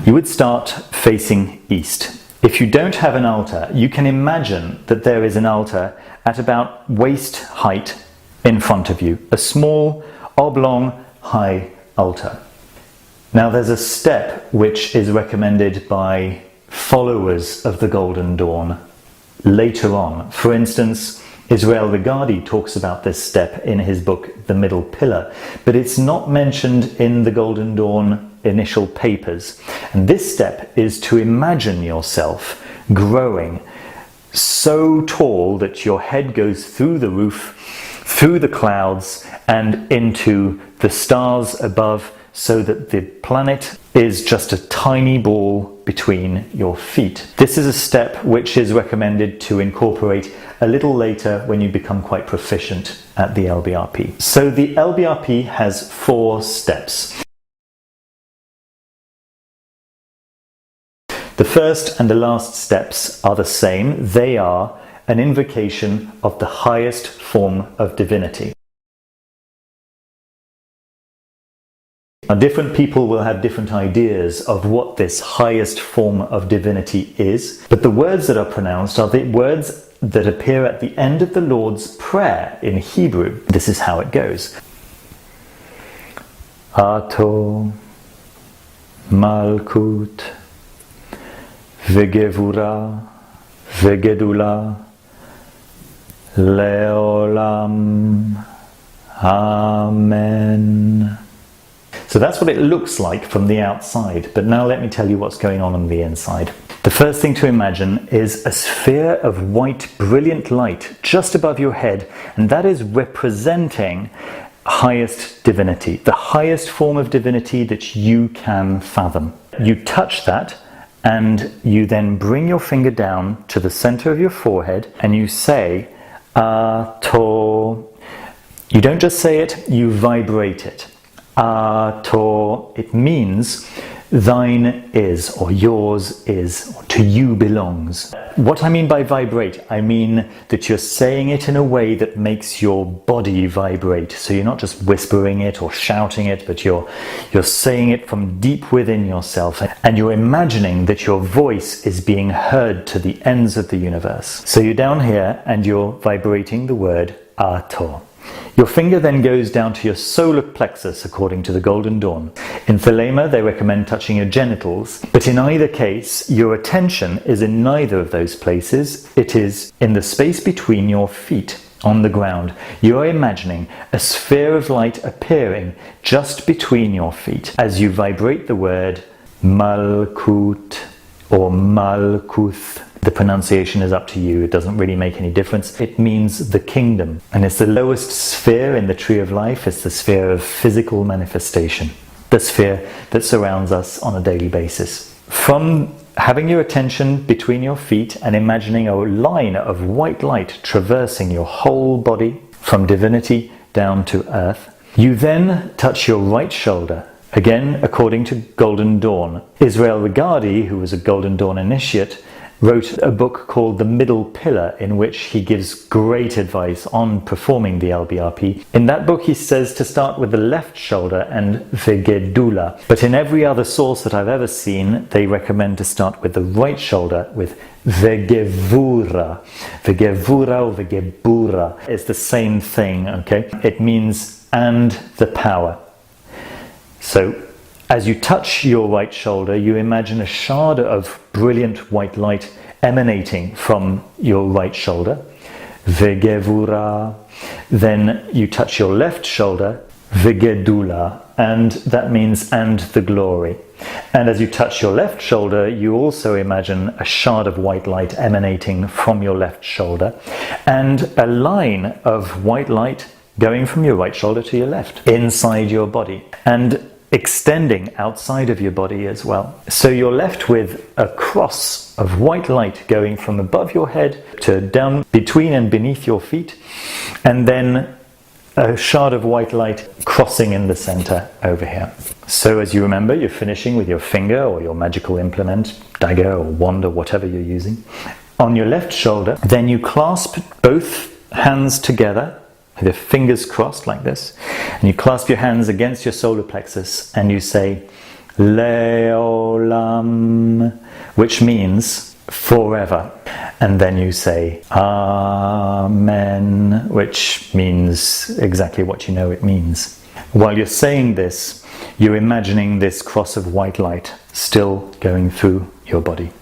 You would start facing east. If you don't have an altar, you can imagine that there is an altar at about waist height in front of you, a small, oblong, high altar. Now there's a step which is recommended by followers of the Golden Dawn later on. For instance, Israel Regardie talks about this step in his book The Middle Pillar, but it's not mentioned in the Golden Dawn initial papers. And this step is to imagine yourself growing so tall that your head goes through the roof, through the clouds, and into the stars above, so that the planet is just a tiny ball between your feet. This is a step which is recommended to incorporate a little later when you become quite proficient at the LBRP. So the LBRP has 4 steps. The first and the last steps are the same. They are an invocation of the highest form of divinity. Now, different people will have different ideas of what this highest form of divinity is, but the words that are pronounced are the words that appear at the end of the Lord's Prayer in Hebrew. This is how it goes. Ato Malkut Vegevura Vegedula Leolam Amen. So that's what it looks like from the outside, but now let me tell you what's going on the inside. The first thing to imagine is a sphere of white, brilliant light just above your head, and that is representing highest divinity, the highest form of divinity that you can fathom. You touch that, and you then bring your finger down to the center of your forehead, and you say, Ato. You don't just say it, you vibrate it. Ato, it means thine is, or yours is, or to you belongs. What I mean by vibrate, I mean that you're saying it in a way that makes your body vibrate. So you're not just whispering it or shouting it, but you're saying it from deep within yourself, and you're imagining that your voice is being heard to the ends of the universe. So you're down here and you're vibrating the word Ato. Your finger then goes down to your solar plexus according to the Golden Dawn. In Thelema they recommend touching your genitals, but in either case your attention is in neither of those places. It is in the space between your feet on the ground. You are imagining a sphere of light appearing just between your feet as you vibrate the word Malkut or Malkuth. The pronunciation is up to you, it doesn't really make any difference. It means the kingdom, and it's the lowest sphere in the tree of life. It's the sphere of physical manifestation, the sphere that surrounds us on a daily basis. From having your attention between your feet and imagining a line of white light traversing your whole body from divinity down to earth, you then touch your right shoulder. Again, according to Golden Dawn. Israel Regardie, who was a Golden Dawn initiate, wrote a book called The Middle Pillar, in which he gives great advice on performing the LBRP. In that book he says to start with the left shoulder and Vegedula, but in every other source that I've ever seen they recommend to start with the right shoulder with Vegevura. Vegevura or Vegebura is the same thing, okay? It means and the power. So as you touch your right shoulder, you imagine a shard of brilliant white light emanating from your right shoulder. Vegevura. Then you touch your left shoulder, Vegedula, and that means and the glory. And as you touch your left shoulder, you also imagine a shard of white light emanating from your left shoulder, and a line of white light going from your right shoulder to your left, inside your body. And extending outside of your body as well. So you're left with a cross of white light going from above your head to down between and beneath your feet, and then a shard of white light crossing in the center over here. So as you remember, you're finishing with your finger or your magical implement, dagger or wand or whatever you're using, on your left shoulder. Then you clasp both hands together with your fingers crossed like this, and you clasp your hands against your solar plexus and you say Leolam, which means forever. And then you say Amen, which means exactly what you know it means. While you're saying this, you're imagining this cross of white light still going through your body.